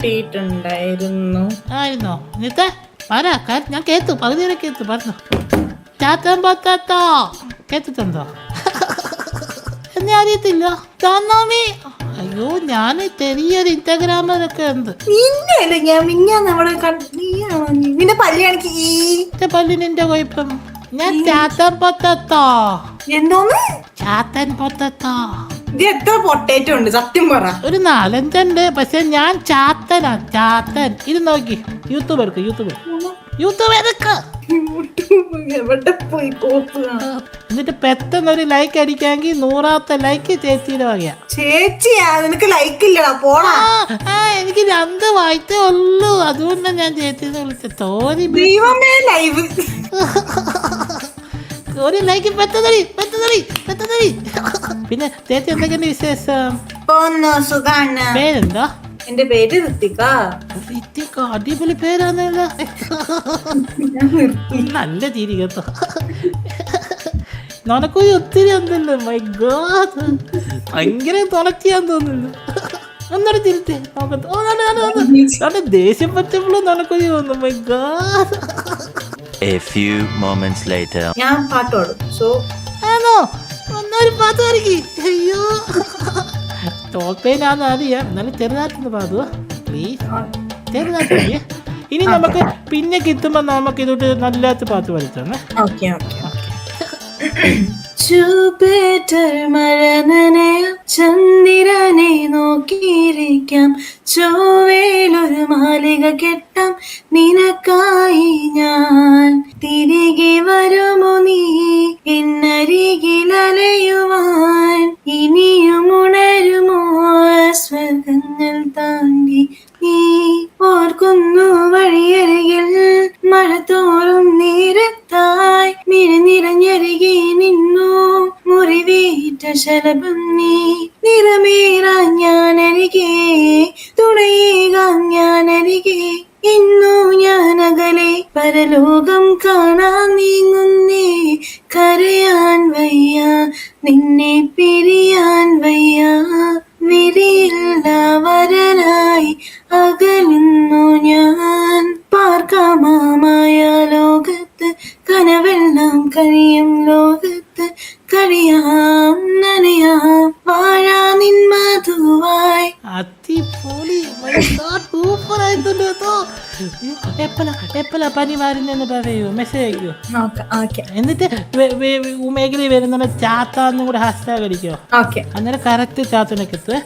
കിട്ടിയിട്ടുണ്ടായിരുന്നു. ആയിരുന്നോ? എന്നിട്ട് പറ, ഞാൻ കേത്തു, പകുതി വരെ കേത്തു, പറഞ്ഞു. ചാത്തൻ പൊത്തത്തോ കേട്ടിട്ടുണ്ടോ? എന്നെ അറിയത്തില്ല. ജാഹ്നവി, അയ്യോ ഞാൻ ചെറിയൊരു ഇൻസ്റ്റാഗ്രാമിലൊക്കെ ഉണ്ട്. നിന്റെ പല്ലിന് എന്റെ കുഴപ്പം. ഞാൻ ചാത്തൻ പൊത്തത്തോ. എന്തോന്ന്? ചാത്തൻ പൊത്തത്തോ. ഇത് എത്ര പൊട്ടേറ്റോ ഉണ്ട് സത്യം പറ? ഒരു 4-5 പക്ഷെ ഞാൻ ചാത്തനാ, ചാത്തൻ. ഇത് നോക്കി, യൂട്യൂബ് എടുക്ക, യൂട്യൂബ് എടുക്ക. എവിടെ പോയി കോപ്പ്? എന്നിട്ട് പെട്ടെന്നൊരു ലൈക്ക് അടിക്കാമെങ്കിൽ 100ാമത്തെ ലൈക്ക് ചേച്ചിയുടെ വകയാ. ചേച്ചിയാ? നിനക്ക് ലൈക്ക് ഇല്ലടാ, പോടാ. എനിക്ക് 2 വായിത്തേ ഉള്ളൂ, അതുകൊണ്ടാണ് ഞാൻ ചേച്ചിനെ വിളിച്ചത്. തോന്നി ദൈവമേ, ലൈവ് ഒരു ലൈക്ക് പെട്ടെന്നടി. പിന്നെ ചേച്ചി എന്തൊക്കെയാണ് വിശേഷം? പേരെന്താ? എന്റെ പേര് ഋത്തിക. അടിപൊളി പേരാണല്ലോ. നല്ല ചിരി കേട്ടോ. നനക്കൊരു ഒത്തിരി ഉണ്ടല്ലോ. മൈ ഗോഡ്, ഭയങ്കര തുളച്ചിയാന്ന് തോന്നുന്നു. ഒന്നൂടെ തിരുത്തേ നോക്കട്ടെ. ദേഷ്യം പറ്റപ്പോഴും നനക്കൊരു തോന്നുന്നു. My God. A few moments later. ഞാൻ പാട്ട് പാടും. സോ ആണോ? ഒന്നൊരു പാട്ട് പാടിക്ക്. അയ്യോ, ടോപ്പേനാന്ന് അറിയാം, എന്നാലും ചെറുതായിട്ടൊന്ന് പാടുവോ പ്ലീസ്, ചെറുതായിട്ട്. ഇനി നമുക്ക് പിന്നെ കിട്ടുമ്പോ നമുക്ക് ഇതോട്ട് നല്ലാത്ത പാട്ട് പഠിച്ചോന്നേ. ജൂപ്പിറ്റർ മഴ നനയാം, ചന്ദ്രനെ നോക്കിയിരിക്കാം, ചൊവ്വയിലൊരു മാലിക കെട്ടാം, നിനക്കായി ഞാൻ. തിരികെ വരുമോ നീ എന്നരികിൽ അലയുവാൻ? ഇനിയും ഉണരുമോ സ്വർഗങ്ങൾ താണ്ടി? നീ ഓർക്കുന്നു വഴിയരികിൽ മഴ തോറും നേരത്തായി നിറഞ്ഞരികെ നിന്നു മുറിവേറ്റ ശലഭം നീ. നിറമേറാൻ ഞാനരികെ, തുണയേകാൻ ഞാനരികെ, ഇന്നു ഞാനകലെ പരലോകം കാണാൻ നീങ്ങുന്നേ. കരയാൻ വയ്യ, നിന്നെ പിരിയാൻ വയ്യ, വിരിയില്ല വരനായി അകലുന്നു ഞാൻ. പാർക്കാമായ ലോകത്ത് കനവെല്ലാം കഴിയും, ലോകത്ത് കഴിയാം നനയാം, വാഴാ നിൻ മധുവായി. അടിപൊളി, സൂപ്പറായിട്ടുണ്ട് കേട്ടോ. എപ്പല പനി മാറുന്നെന്ന് പറയൂ, മെസ്സേജ് അയക്കോ. എന്നിട്ട് മേഖല വരുന്ന ചാത്താന്നും കൂടെ ഹാഷ്ടാഗ് അടിക്കോ. അന്നേരം കറക്റ്റ് ചാത്തനൊക്കെ എത്തുവേ.